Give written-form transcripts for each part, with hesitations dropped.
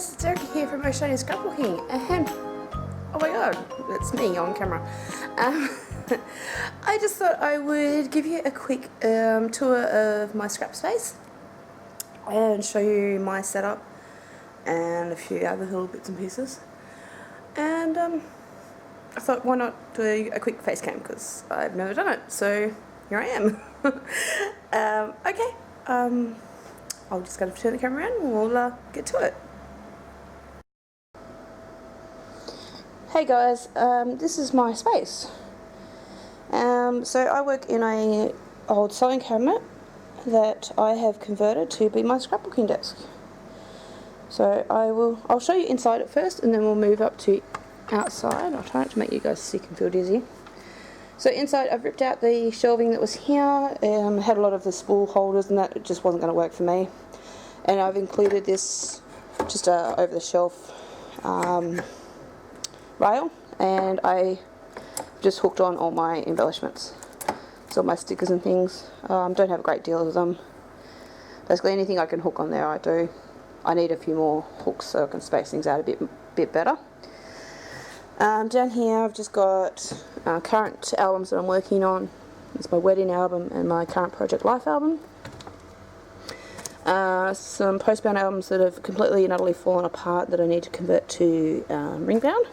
guys, it's Erica here from Shiny Scrapbooking, and oh my god, it's me on camera. I just thought I would give you a quick tour of my scrap space and show you my setup and a few other little bits and pieces. And I thought, why not do a quick face cam, because I've never done it, so here I am. Okay, I'll just gotta turn the camera around and we'll get to it. Hey guys, this is my space. So I work in a old sewing cabinet that I have converted to be my scrapbooking desk. So I'll show you inside at first, and then we'll move up to outside. I'll try not to make you guys sick and feel dizzy. So inside, I've ripped out the shelving that was here. Had a lot of the spool holders, and that just wasn't going to work for me. And I've included this just over the shelf rail, and I just hooked on all my embellishments, so all my stickers and things. Don't have a great deal of them. Basically anything I can hook on there I do. I need a few more hooks so I can space things out a bit better. Down here I've just got current albums that I'm working on. It's my wedding album and my current project life album. Some postbound albums that have completely and utterly fallen apart that I need to convert to ring bound.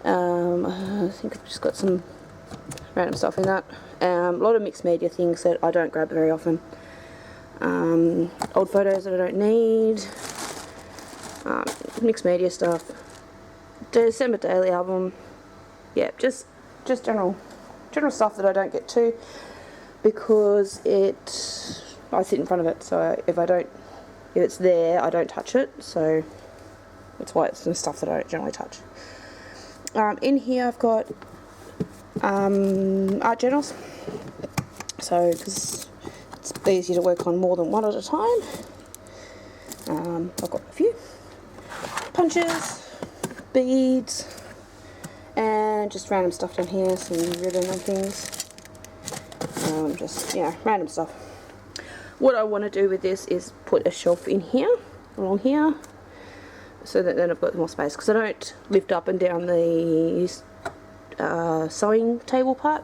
I think I've just got some random stuff in that. A lot of mixed media things that I don't grab very often. Old photos that I don't need. Mixed media stuff. December daily album. Yeah, just general stuff that I don't get to, because I sit in front of it, so if it's there, I don't touch it, so that's why it's some stuff that I don't generally touch. In here I've got art journals, so because it's easier to work on more than one at a time. I've got a few punches, beads, and just random stuff down here, some ribbon and things. Just, yeah, random stuff. What I want to do with this is put a shelf in here, along here, so that then I've got more space, because I don't lift up and down the sewing table part.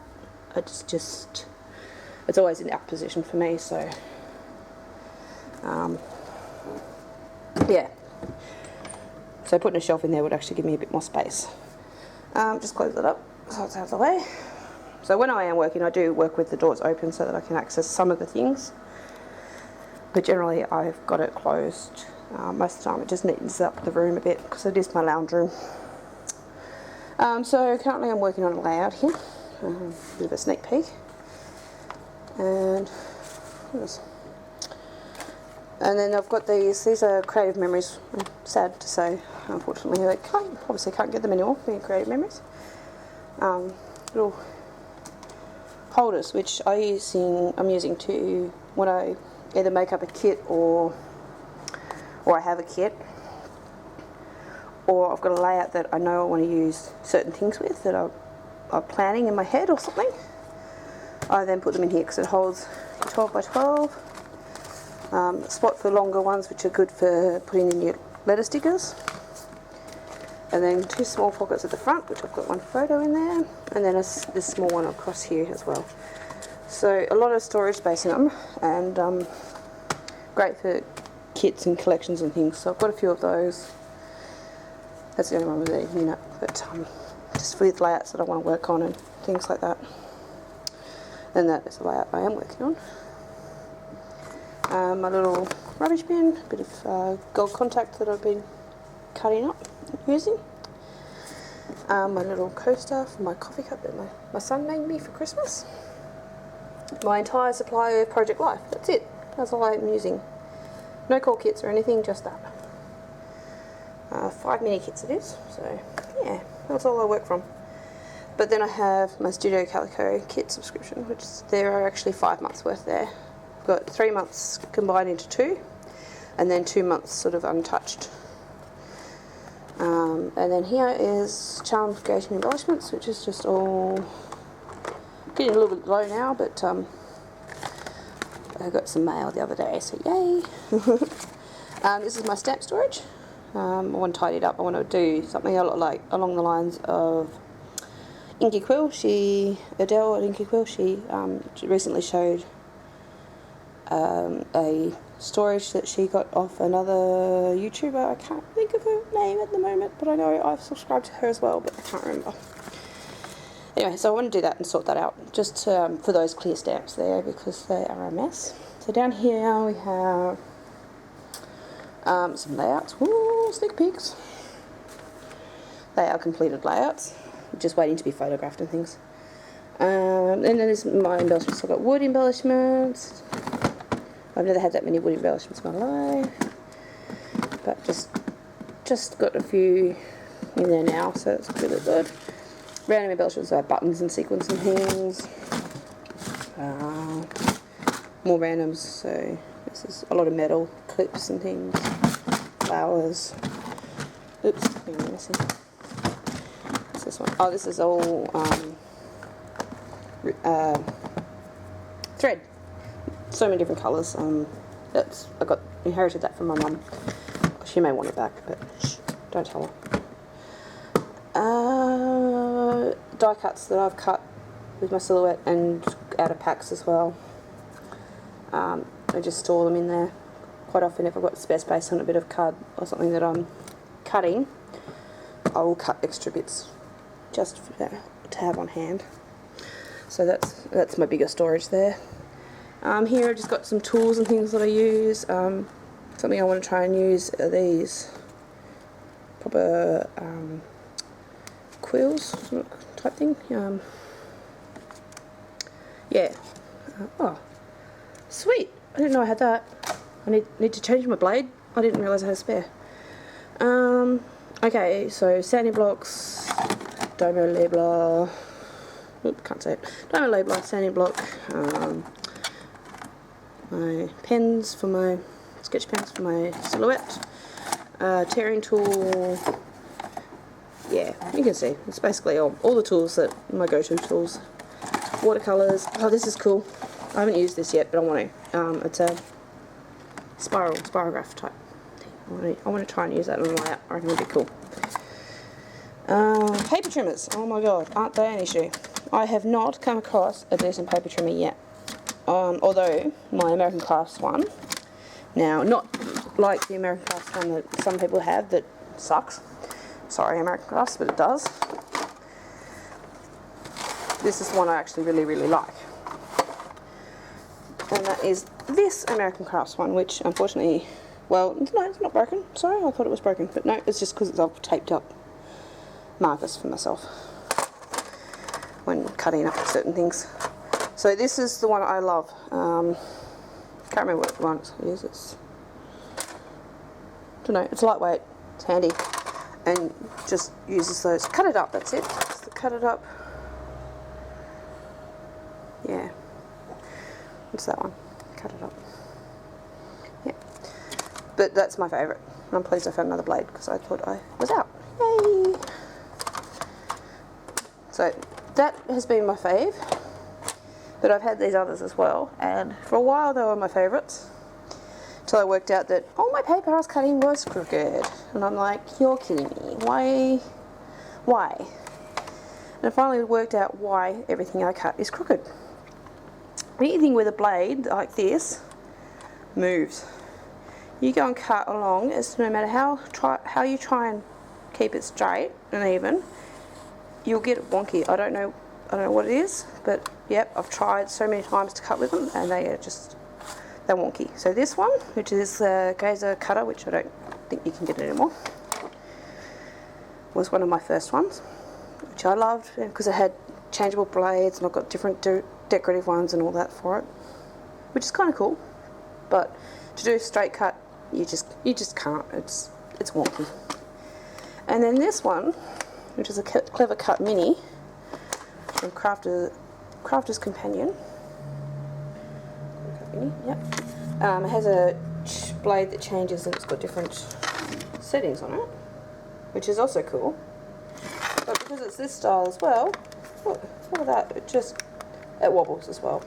It's always in that position for me, so yeah. So putting a shelf in there would actually give me a bit more space. Just close it up so it's out of the way. So when I am working, I do work with the doors open so that I can access some of the things, but generally I've got it closed. Most of the time it just neatens up the room a bit, because it is my lounge room. So currently I'm working on a layout here, bit of a sneak peek. And then I've got these are creative memories. I'm sad to say, unfortunately, I obviously can't get them anymore, being creative memories. Little holders, which I'm using to, when I either make up a kit or I have a kit, or I've got a layout that I know I want to use certain things with, that I'm planning in my head or something. I then put them in here because it holds 12 by 12. A spot for longer ones, which are good for putting in your letter stickers. And then two small pockets at the front, which I've got one photo in there. And then this small one across here as well. So a lot of storage space in them, and great for kits and collections and things. So I've got a few of those. That's the only one with a unit, but just with layouts that I want to work on and things like that. And that is the layout I am working on. My little rubbish bin, a bit of gold contact that I've been cutting up and using. My little coaster for my coffee cup that my son made me for Christmas. My entire supply of Project Life, that's it. That's all I'm using. No core kits or anything, just that. 5 mini kits it is, so yeah, that's all I work from. But then I have my Studio Calico kit subscription, which there are actually 5 months worth there. I've got 3 months combined into 2, and then 2 months sort of untouched. And then here is Charm Creation Embellishments, which is just all getting a little bit low now, but I got some mail the other day, so yay. This is my stamp storage. I want to tidy it up. I want to do something like along the lines of Inkie Quill. Adele at Inkie Quill, she recently showed a storage that she got off another YouTuber. I can't think of her name at the moment, but I know I've subscribed to her as well, but I can't remember. Anyway, so I want to do that and sort that out, just for those clear stamps there, because they are a mess. So down here we have some layouts. Ooh, sneak peeks. They are completed layouts, just waiting to be photographed and things. And then there's my embellishments. I've got wood embellishments. I've never had that many wood embellishments in my life, but just got a few in there now, so it's really good. Random embellishments are buttons and sequins and things. More randoms, so this is a lot of metal clips and things, flowers. Oops, I'm missing. What's this one? Oh, this is all thread. So many different colours. I inherited that from my mum. She may want it back, but shh, don't tell her. Die cuts that I've cut with my silhouette and out of packs as well. I just store them in there. Quite often, if I've got spare space on a bit of card or something that I'm cutting, I will cut extra bits just to have on hand. So that's my bigger storage there. Here I've just got some tools and things that I use. Something I want to try and use are these proper quills type thing. Yeah. Oh, sweet! I didn't know I had that. I need to change my blade. I didn't realise I had a spare. Okay, so sanding blocks, Domo labeler. Oop, can't say it. Domo labeler, sanding block. My pens for my sketch pens for my silhouette. Tearing tool. Yeah, you can see it's basically all the tools that my go-to tools. Watercolors. Oh, this is cool. I haven't used this yet, but I want to. It's a spirograph type thing. I want to try and use that in a layout. I reckon it'll be cool. Paper trimmers. Oh my god, aren't they an issue? I have not come across a decent paper trimmer yet. Although my American Crafts one, now not like the American Crafts one that some people have that sucks. Sorry, American Crafts, but it does. This is the one I actually really like. And that is this American Crafts one, which unfortunately, well, no, it's not broken. Sorry, I thought it was broken, but no, it's just because I've taped up markers for myself when cutting up certain things. So this is the one I love. Can't remember what one it is. It's, don't know. It's lightweight. It's handy, and just uses those. Cut it up. That's it. Just cut it up. Yeah. What's that one? Cut it up. Yeah. But that's my favourite. I'm pleased I found another blade because I thought I was out. Yay! So that has been my fave. But I've had these others as well, and for a while they were my favourites, until I worked out that all my paper I was cutting was crooked, and I'm like, you're kidding me, why? And I finally worked out why everything I cut is crooked. Anything with a blade like this moves. You go and cut along, it's no matter how you try and keep it straight and even, you'll get it wonky. I don't know what it is, but yep, I've tried so many times to cut with them and they're wonky. So this one, which is the Gazer cutter, which I don't think you can get anymore, was one of my first ones, which I loved because it had changeable blades and I've got different decorative ones and all that for it, which is kind of cool. But to do a straight cut, you just can't. It's wonky. And then this one, which is a Clever Cut Mini from Crafter's Companion. Yep. It has a blade that changes and it's got different settings on it, which is also cool. But because it's this style as well, look at that, it wobbles as well.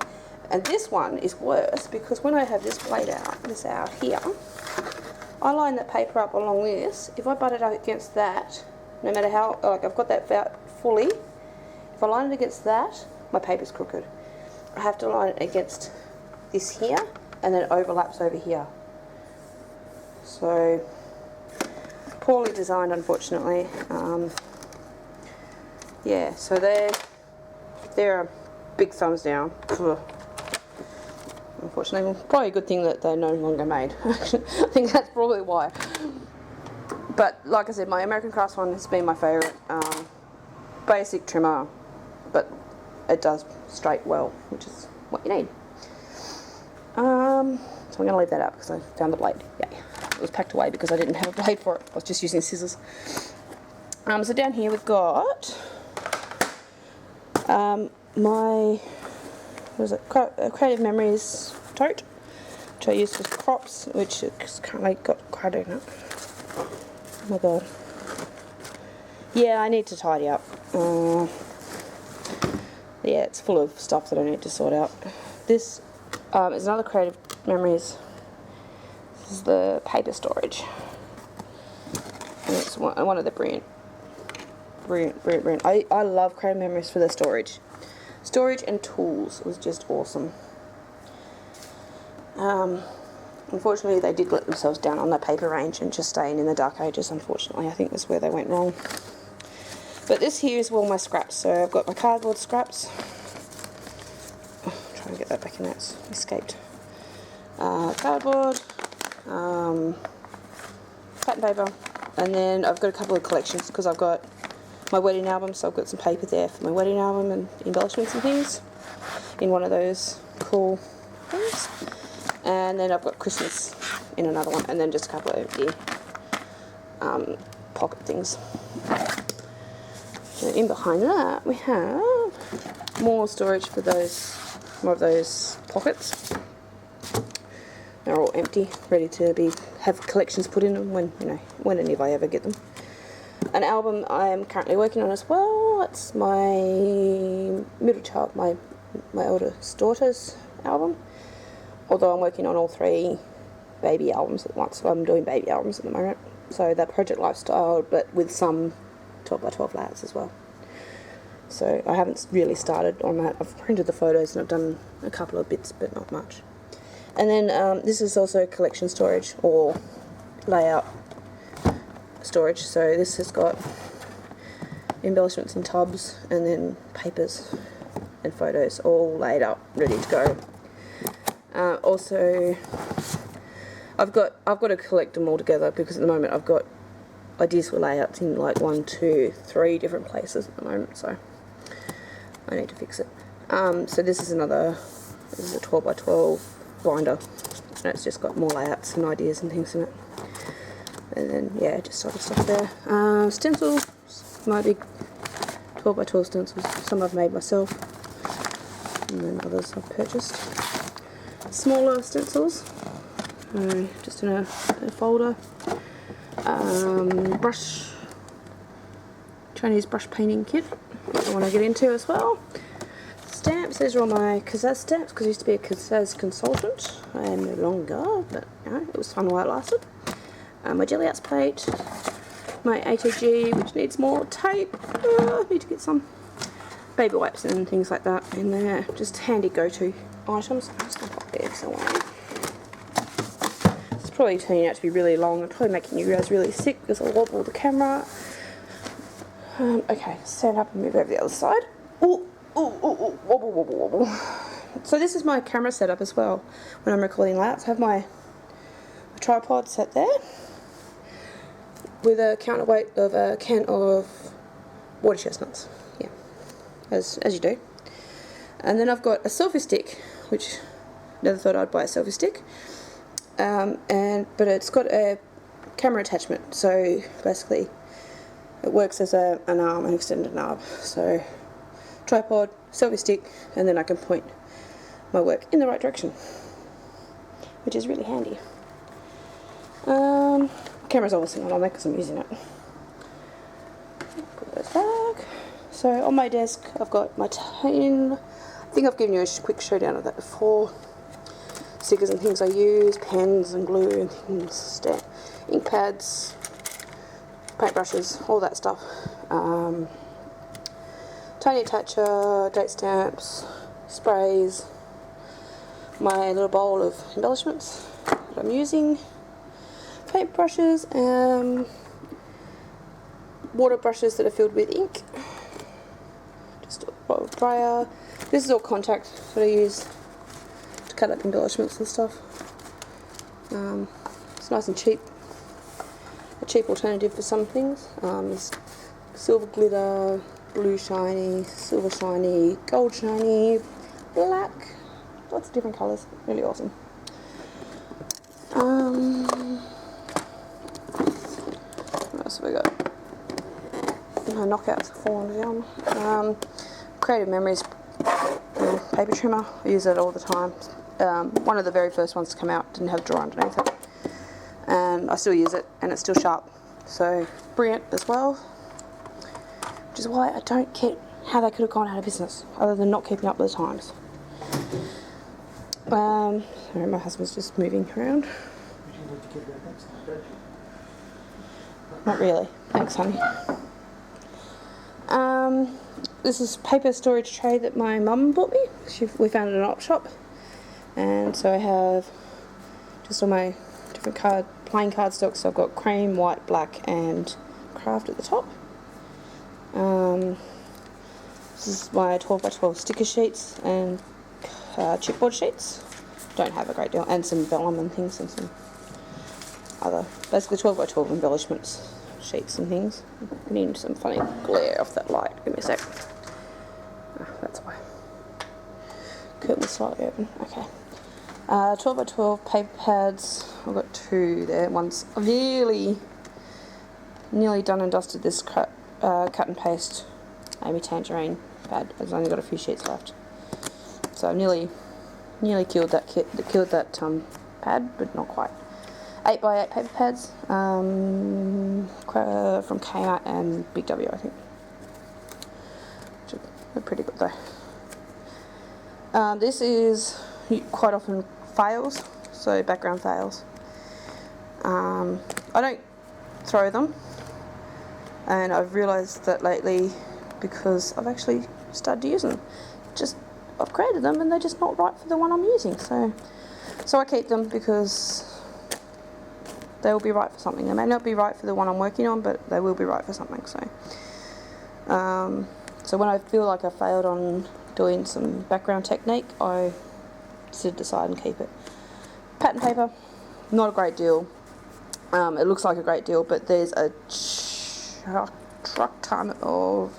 And this one is worse because when I have this blade out here, I line that paper up along this. If I butt it up against that, no matter how, like I've got that out fully, if I line it against that, my paper's crooked. I have to line it against this here, and then it overlaps over here. So, poorly designed, unfortunately. Yeah, so they're a big thumbs down. Ugh. Unfortunately, probably a good thing that they're no longer made. I think that's probably why. But like I said, my American Crafts one has been my favourite. Basic trimmer, but it does straight well, which is what you need. So I'm going to leave that out because I found the blade. Yay. It was packed away because I didn't have a blade for it. I was just using scissors. So down here we've got my Creative Memories tote, which I use for crops, which has currently got crud in it. Oh my god. Yeah, I need to tidy up. Yeah, it's full of stuff that I need to sort out. This is another Creative Memories. This is the paper storage. And it's one of the brilliant. I love Creative Memories for the storage. Storage and tools was just awesome. Unfortunately, they did let themselves down on the paper range and just staying in the dark ages, unfortunately. I think that's where they went wrong. But this here is all my scraps. So I've got my cardboard scraps. Oh, trying to get that back in there, it's escaped. Cardboard, pattern paper, and then I've got a couple of collections because I've got my wedding album, so I've got some paper there for my wedding album and embellishments and things in one of those cool things. And then I've got Christmas in another one, and then just a couple of empty pocket things. So in behind that we have more storage for more of those pockets. They're all empty, ready to have collections put in them when and if I ever get them. An album I am currently working on as well. It's my middle child, my oldest daughter's album. Although I'm working on all 3 baby albums at once. So I'm doing baby albums at the moment. So that Project Lifestyle, but with some 12x12 layouts as well. So I haven't really started on that. I've printed the photos and I've done a couple of bits, but not much. And then this is also collection storage or layout storage. So this has got embellishments in tubs and then papers and photos all laid up, ready to go. Also, I've got to collect them all together because at the moment I've got ideas for layouts in like 1, 2, 3 different places at the moment, so I need to fix it. So this is a 12x12 binder, and it's just got more layouts and ideas and things in it. And then yeah, just other stuff there. Stencils, my big 12x12 stencils. Some I've made myself, and then others I've purchased. Smaller stencils, just in a folder. Chinese brush painting kit, which I want to get into as well. Stamps, these are all my Kazaz stamps, because I used to be a Kazaz consultant. I am no longer, but it was fun while it lasted. My jelly outs plate, my ATG, which needs more tape. I need to get some baby wipes and things like that in there. Just handy go-to items. I'm just going to pop there somewhere. It's probably turning out to be really long. I'm probably making you guys really sick because I wobble the camera. Okay, stand up and move over the other side. Ooh, wobble. So this is my camera setup as well when I'm recording layouts. I have my tripod set there with a counterweight of a can of water chestnuts. Yeah, as you do. And then I've got a selfie stick, which never thought I'd buy a selfie stick. But it's got a camera attachment, so basically it works as an arm, an extended arm. So tripod, selfie stick, and then I can point my work in the right direction, which is really handy. Camera's obviously not on there because I'm using it. Put those back. So on my desk I've got my tin. I think I've given you a quick showdown of that before. stickers and things I use, pens and glue and things, ink pads, paintbrushes, all that stuff. Tiny attacher, date stamps, sprays, my little bowl of embellishments that I'm using, paintbrushes, water brushes that are filled with ink, just a bottle of dryer. This is all contact that I use to cut up embellishments and stuff. It's nice and cheap, a cheap alternative for some things. There's silver glitter, blue shiny, silver shiny, gold shiny, black, lots of different colours, really awesome. What else have we got? My knockouts have fallen down. Creative Memories paper trimmer, I use it all the time. One of the very first ones to come out didn't have a drawer underneath it, and I still use it, and it's still sharp, so brilliant as well. Which is why I don't get how they could have gone out of business, other than not keeping up with the times. Sorry, my husband's just moving around. Not really, thanks honey. This is paper storage tray that my mum bought me. We found it in an op shop, and so I have just all my different plain cardstock. So I've got cream, white, black, and craft at the top. This is my 12x12 sticker sheets and chipboard sheets. Don't have a great deal, and some vellum and things, and some other, basically 12x12 embellishments, sheets and things. I need some funny glare off that light. Give me a sec. Oh, that's why. Curtain slightly open. Okay. 12x12 paper pads. I've got 2 there. One's nearly done and dusted. This cut and paste Amy Tangerine pad. I've only got a few sheets left, so I've nearly killed that pad, but not quite. 8x8 paper pads from KITT and Big W, I think. They're pretty good though. This is quite often fails, so background fails. I don't throw them, and I've realised that lately, because I've actually started to use them. Just upgraded them, and they're just not right for the one I'm using. So I keep them because they will be right for something. They may not be right for the one I'm working on, but they will be right for something. So when I feel like I failed on doing some background technique, I sit aside and keep it. Pattern paper, not a great deal. It looks like a great deal, but there's a truck ton of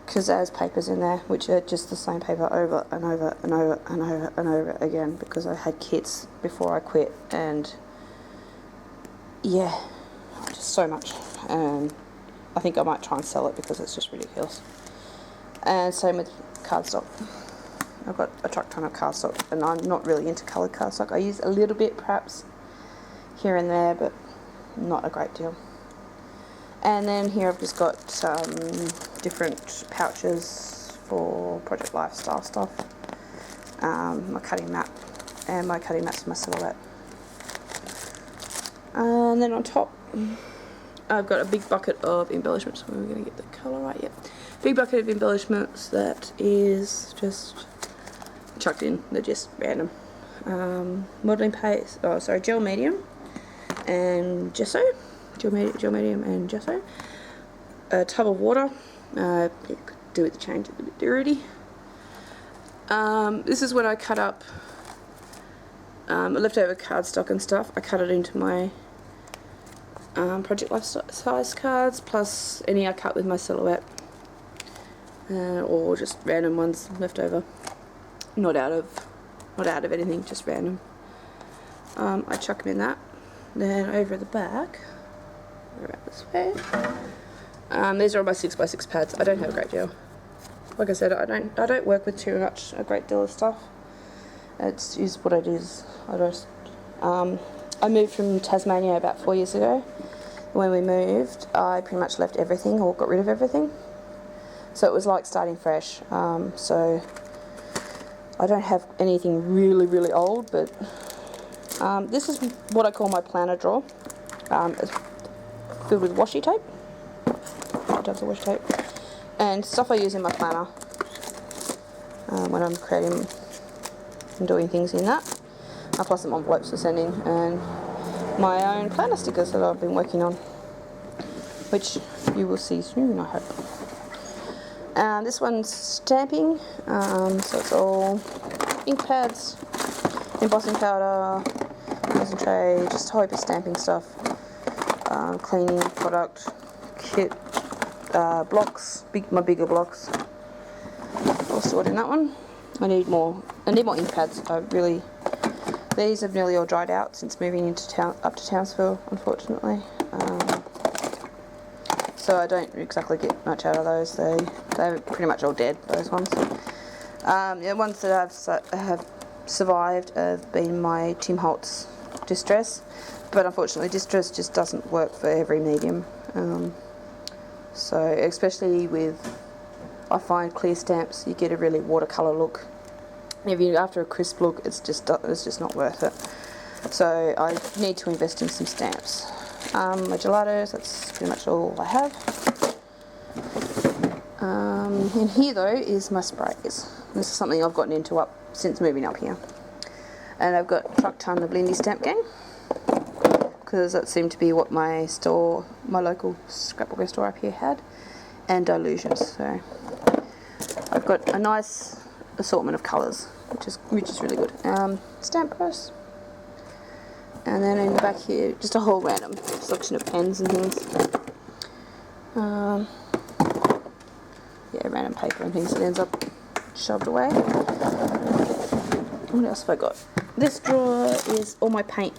Kazaz papers in there, which are just the same paper over and over and over and over and over again, because I had kits before I quit, and yeah, just so much. And I think I might try and sell it because it's just ridiculous. And same with cardstock. I've got a truck ton of cardstock, and I'm not really into coloured cardstock. I use a little bit perhaps here and there, but not a great deal. And then here I've just got different pouches for Project Lifestyle stuff. My cutting mat, and my cutting mats for my silhouette. And then on top, I've got a big bucket of embellishments. We're going to get the colour right yet. Big bucket of embellishments that is just chucked in. They're just random. Modelling paste, gel medium and gesso. Gel medium and gesso. A tub of water. You could do with the change, it's a bit dirty. This is when I cut up leftover cardstock and stuff. I cut it into my Project Life size cards, plus any I cut with my silhouette, or just random ones left over. Not out of anything, just random. I chuck them in that. Then over the back, around this way. These are all my 6x6 pads. I don't have a great deal. Like I said, I don't work with a great deal of stuff. It's just what it is. I moved from Tasmania about 4 years ago. When we moved, I pretty much left everything, or got rid of everything. So it was like starting fresh. So I don't have anything really old, but this is what I call my planner drawer. It's filled with washi tape, tons of washi tape, and stuff I use in my planner when I'm creating and doing things in that. Plus some envelopes for sending, and my own planner stickers that I've been working on, which you will see soon, I hope. This one's stamping, so it's all ink pads, embossing powder, concentrate, just a whole heap of stamping stuff, cleaning product, kit, blocks, my bigger blocks, all stored in that one. I need more ink pads. These have nearly all dried out since moving into up to Townsville, unfortunately. So I don't exactly get much out of those. They're pretty much all dead, those ones. The ones that have survived have been my Tim Holtz Distress, but unfortunately Distress just doesn't work for every medium. So especially I find clear stamps, you get a really watercolour look. If you after a crisp look, it's just not worth it. So I need to invest in some stamps. My gelatos, that's pretty much all I have. In here though is my sprays. This is something I've gotten into since moving up here. And I've got a truck ton of Lindy Stamp Gang, because that seemed to be what my local scrapbooking store up here had, and Dilutions. So I've got a nice assortment of colours, which is really good. Stamp press, and then in the back here just a whole random selection of pens and things. Yeah, random paper and things that ends up shoved away. What else have I got? This drawer is all my paint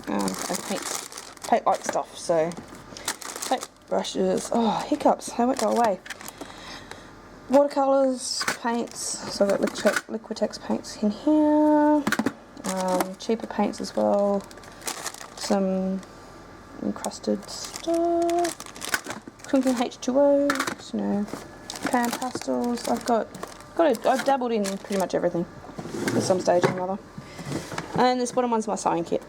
and paint like stuff. So paint brushes. Oh, hiccups! They won't go away. Watercolours, paints, so I've got Liquitex paints in here, cheaper paints as well, some encrusted stuff, Crimson H2Os, pan pastels. I've dabbled in pretty much everything at some stage or another. And this bottom one's my sewing kit.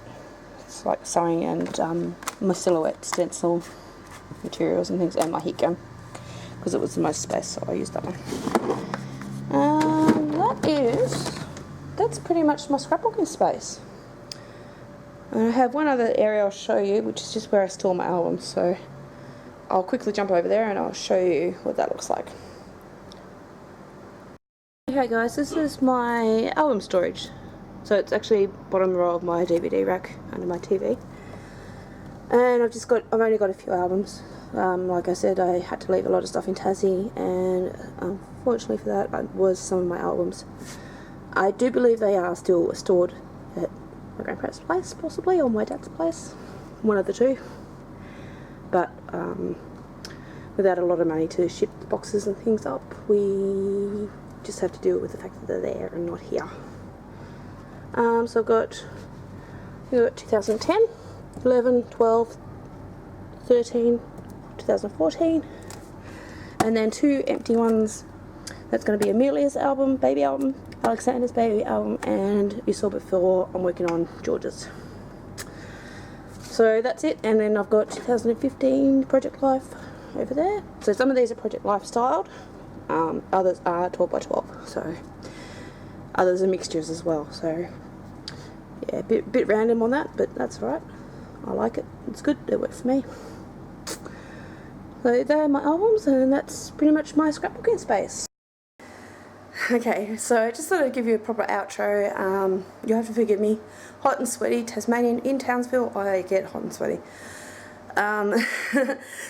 It's like sewing and my silhouette stencil materials and things, and my heat gun, because it was the most space, so I used that one. That's pretty much my scrapbooking space. And I have one other area I'll show you, which is just where I store my albums, so I'll quickly jump over there and I'll show you what that looks like. Okay guys, this is my album storage. So it's actually bottom row of my DVD rack under my TV. And I've only got a few albums. Like I said, I had to leave a lot of stuff in Tassie, and unfortunately for that, was some of my albums. I do believe they are still stored at my grandparents' place, possibly, or my dad's place, one of the two. But without a lot of money to ship the boxes and things up, we just have to deal with the fact that they're there and not here. So I've got 2010, 11, 12, 13, 2014, and then two empty ones. That's going to be Amelia's album, baby album, Alexander's baby album, and you saw before I'm working on George's. So that's it. And then I've got 2015 Project Life over there. So some of these are Project Life styled, others are 12 by 12, so others are mixtures as well. So yeah, a bit random on that, but that's alright. I like it. It's good. It works for me. So they're my albums, and that's pretty much my scrapbooking space. Okay, so I just thought I'd give you a proper outro. You have to forgive me. Hot and sweaty, Tasmanian in Townsville, I get hot and sweaty.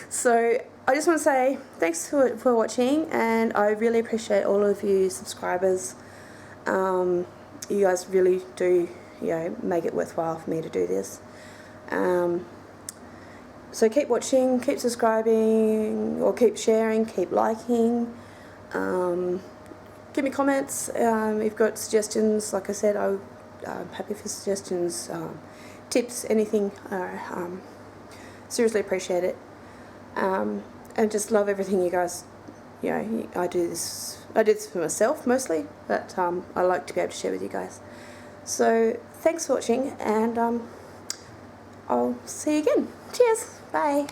So I just want to say thanks for watching, and I really appreciate all of you subscribers. You guys really do, make it worthwhile for me to do this. So keep watching, keep subscribing, or keep sharing, keep liking. Give me comments if you've got suggestions. Like I said, I'm happy for suggestions, tips, anything. Seriously appreciate it. And just love everything you guys, I do this I did this for myself mostly, but I like to be able to share with you guys. So thanks for watching, and I'll see you again. Cheers, bye.